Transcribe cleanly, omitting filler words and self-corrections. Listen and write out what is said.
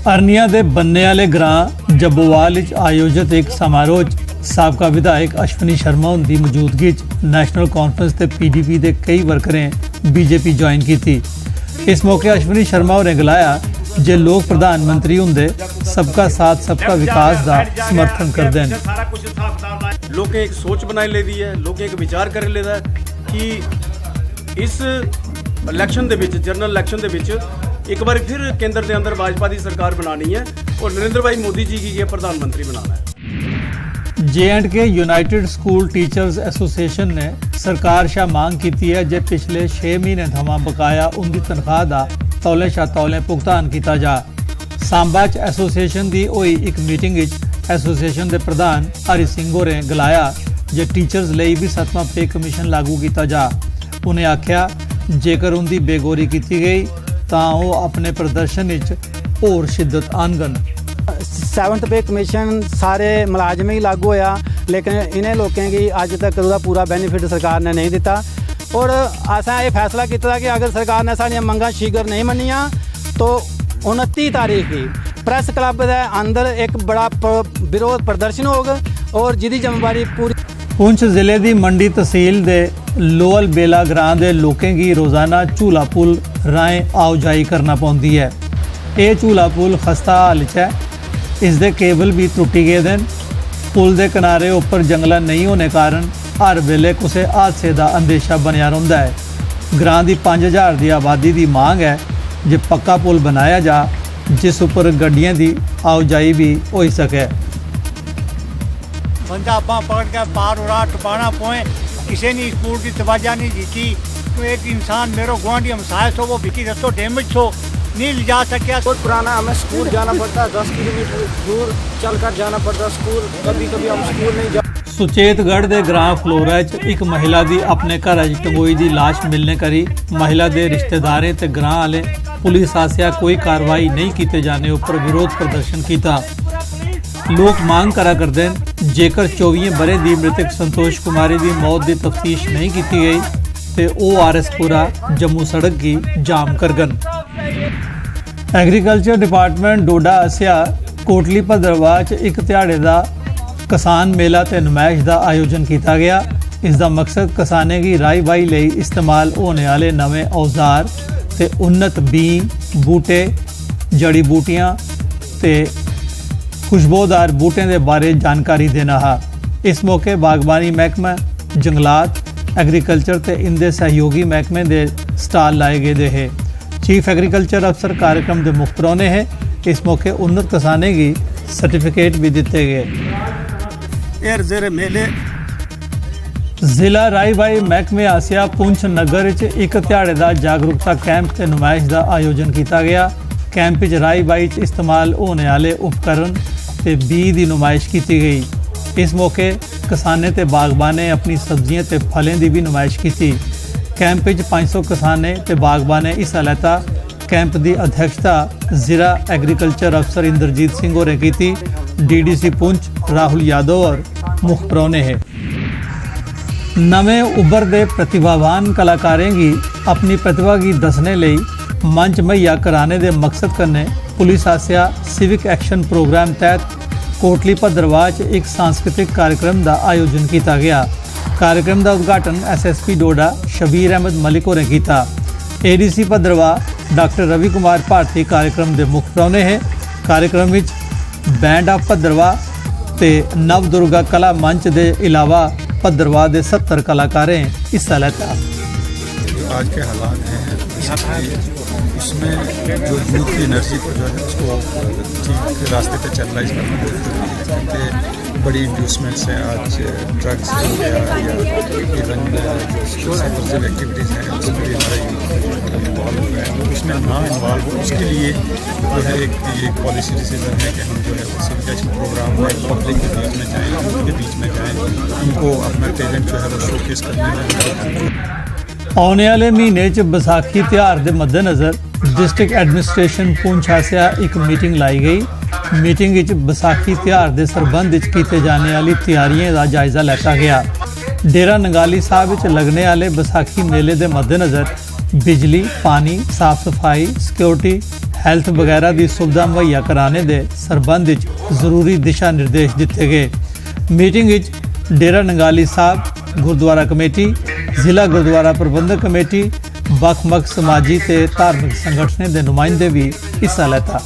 अरनिया के बन्ने वाले ग्रां जब्बोवाल आयोजित एक समारोह साबका विधायक अश्विनी शर्मा उनकी मौजूदगी नैशनल कॉन्फ्रेंस ते PDP के कई वर्करें BJP ज्वाइन की। इस मौके अश्विनी शर्मा होरें गलाया जे लोग प्रधानमंत्री होंदे सबका साथ सबका विकास का समर्थन करते हैं। लोग एक सोच बनाई लेती है, लोग एक विचार कर लेता है कि इस इलैक्शन के जनरल इलैक्शन के एक बार फिर केंद्र के अंदर भाजपा की सरकार बनानी है और नरेंद्र भाई मोदी जी की प्रधानमंत्री बनाना है। J&K United school teachers association ने सरकार शाह मांग की है जे पिछले 6 महीने थमा बकाया उनकी तनख्वाह का तौले शा तौले भुगतान किया जा। सांबा च एसोसिएशन की हुई एक मीटिंग एसोसिएशन के प्रधान हरि सिंह होरें गलाया जे टीचर्स लिए भी 7वां पे कमीशन लागू किया जा। उन्हें आख्या जेकर उनकी बेगौरी की गई तो वो अपने प्रदर्शन होर शिद्दत आनगन। 7th पे कमीशन सारे मुलाजमें ही लागू होया, लेकिन इन्हें लोगों की अज तक उसका पूरा बेनीफिट सरकार ने नहीं दिता। और असा ये फैसला किया कि अगर सरकार ने साडियां मंगां शीघ्र नहीं मनिया तो 29 तारीख की प्रेस क्लब के अंदर एक बड़ा विरोध प्रदर्शन होगा और जिसकी जिम्मेवारी पूरी। पुंछ जिले की मंडी तहसील के लोअल बेला ग्रां के लोगों की रोज़ाना झूला पुल राहें आओ जाई करना पौंदी है। ये झूला पुल खस्ता हाल च है, इसके केबल भी त्रुटी गए हैं। पुल के किनारे उपर जंगल नहीं होने कारण हर वेले किसी हादसे का अंदेशा बनया रहा है। ग्रां की 5000 की आबादी की मांग है जो पक्का पुल बनाया जा जिस उपर गड्डियां की आओजाई भी हो सके। बंदा बां पकड़ के पार हो रहा टपाना पोए, किसी ने स्कूल की तवज्जो नहीं दी। तो एक इंसान मेरो गुआंढी हमसाय सो वो विकी रस्तो डैमेज हो नहीं ले जा सकिया। बहुत पुराना, हमें स्कूल जाना पड़ता है, 10 किलोमीटर दूर चलकर जाना पड़ता स्कूल। कभी कभी हम स्कूल नहीं जा। सुचेतगढ़ के ग्रां फ्लोरा एक महिला की अपने घर टंगोई की लाश मिलने करी महिला के रिश्तेदारें ते ग्रां वाले पुलिस आसिया कोई कार्रवाई नहीं किए जाने उपर विरोध प्रदर्शन किया। लोग मांग करा करते हैं जेकर 24 बरे की मृतक संतोष कुमारी की मौत की तफ्तीश नहीं की गई तो ORS पूरा जम्मू सड़क की जाम करगन। एग्रीकल्चर डिपार्टमेंट डोडा आसिया कोटली भद्रवाह च एक ध्याड़े का किसान मेला ते नुमाइश का आयोजन किया गया। इसका मकसद किसाने की राई बाई लिए इस्तेमाल होने वाले नवे औजार ते उन्नत बीं बूटे जड़ी बूटियां ते खुशबूदार बूटें के बारे जानकारी देना है। इस मौके बागबानी महकमा जंगलात एग्रीकल्चर ते इनके सहयोगी महकमे के स्टाल लाए गए है। चीफ एग्रीकल्चर अफसर कार्यक्रम के मुख्य परौने हैं। इस मौके उन्नत किसाने की सर्टिफिकेट भी दिते गए। मेले जिला राई बाई महकमे आसिया पुंछ नगर च एक ध्याड़े का जागरूकता कैंप ते नुमाइश का आयोजन किया गया। कैंप च राई बाई च इस्तेमाल होने वाले उपकरण ते बीज की नुमाइश की गई। इस मौके किसाने ते बागबाने अपनी सब्जियां ते फलें की भी नुमाइश की। कैंप 500 किसाने ते बागबाने हिस्सा लेता। कैंप की अध्यक्षता जिला एग्रीकल्चर अफसर इंद्रजीत सिंह होरें की। DDC पुंछ राहुल यादव और मुख्य परौने हैं। नवे उभरते प्रतिभावान कलाकारें की अपनी प्रतिभा की दसने लई मंच मुहैया कराने के मकसद कन्ने पुलिस आसिया सिविक एक्शन प्रोग्राम तहत कोटली भद्रवाह च एक सांस्कृतिक कार्यक्रम का आयोजन किया गया। कार्यक्रम का उद्घाटन SSP डोडा शबीर अहमद मलिक होरें किया। ADC भद्रवाह डॉक्टर रवि कुमार भारती कार्यक्रम के मुख्य परौने हैं। कार्यक्रम में बैंड ऑफ भद्रवाह ते नव दुर्गा कला मंच के अलावा भद्रवाह के 70 कलाकारें हिस्सा लेता। आज के हालात हैं इसमें जो यूथ की एनर्जी को जो है उसको ठीक रास्ते पे चल रहा है, इसमें क्योंकि बड़ी इंड्यूसमेंट्स हैं। आज ड्रग्स हो गया या इवन जो सपोजिव एक्टिविटीज़ हैं उसमें भी हमारा इन्वॉल्व हो गया है। उसमें ना इन्वॉल्व हो उसके लिए जो है एक पॉलिसी डिसीजन है कि हम जो है सिविक एक्शन प्रोग्राम में पब्लिक के बीच में जाएँ, उनके बीच में जाएँ, उनको अपना टैलेंट जो है वो शोकेस करने में। आने वाले महीने च बैसाखी त्यौहार के मद्देनज़र डिस्ट्रिक्ट एडमिनिस्ट्रेशन पुंछ आसिया एक मीटिंग लाई गई। मीटिंग विच बैसाखी त्यौहार के संबंध की जाने वाली तैयारियों का जायजा लिया गया। डेरा नंगाली साहब विच लगने वाले बैसाखी मेले के मद्देनज़र बिजली, पानी, साफ सफाई, सिक्योरिटी, हैल्थ वगैरह की सुविधा मुहैया कराने के संबंध विच जरूरी दिशा निर्देश दिए गए। मीटिंग विच डेरा नंगाली साहब, गुरुद्वारा कमेटी, जिला गुरुद्वारा प्रबंधक कमेटी, ਵੱਖ-ਵੱਖ समाजी ते धार्मिक संगठनों के नुमाइंदे भी हिस्सा लेता।